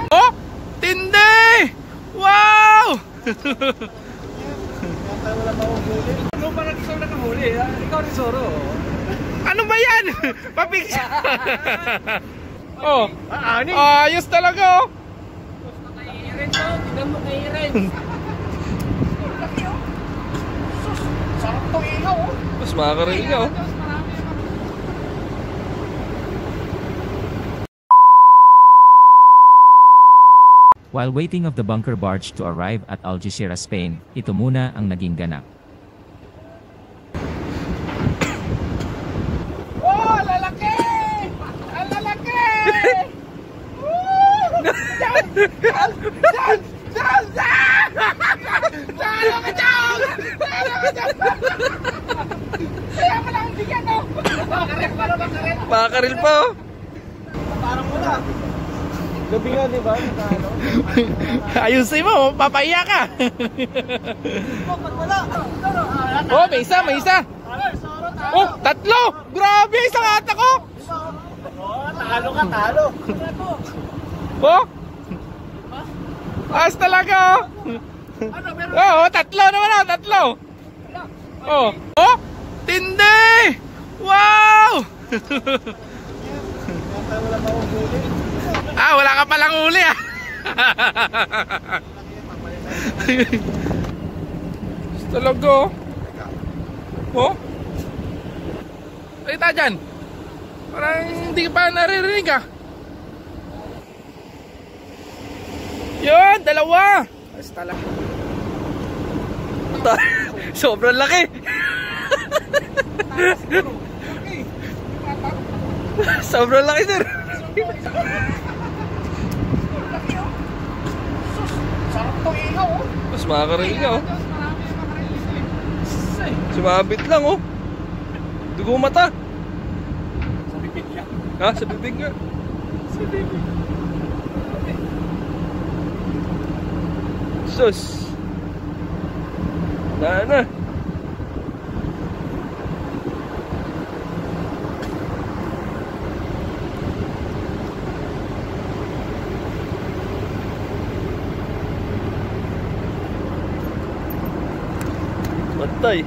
Oh, tindi! Wow! Ano pa nag-isang nakahuli? Ikaw rin Zoro. Ano ba yan? Papicture. Oh, ayos talaga oh. Nakairin to, tignan mo kairin. Sarap to ilaw oh. Mas makakarigaw. While waiting of the bunker barge to arrive at Algeciras, Spain, ito muna ang naging ganap. Oh, lalaki! Ang lalaki! Kaya mo lang bigyan oh! Makakaril pa oh. Parang wala. Gabi nga, di ba? Ayusin mo, papaiya ka. Oh, may isa, may isa. Oh, tatlo! Grabe, isang ata ko. Talo ka, talo. Oh, ayos talaga oh. Oh, tatlo naman oh, tatlo. Oh, oh, tindi! Wow! Ah, wala ka palang uli ah. Talaga oh. Ay, ta dyan. Parang hindi ka pa naririnig ah. Yun, dalawa. Ayos talaga. Sobrang laki. Sobrang laki sir. Sarap to ilaw oh. Mas makakarigaw oh. Sumabit lang oh. Dugo mata. Sa bibig niya. Ha? Sa bibig nga. Sa bibig. Sus. Na. Patay.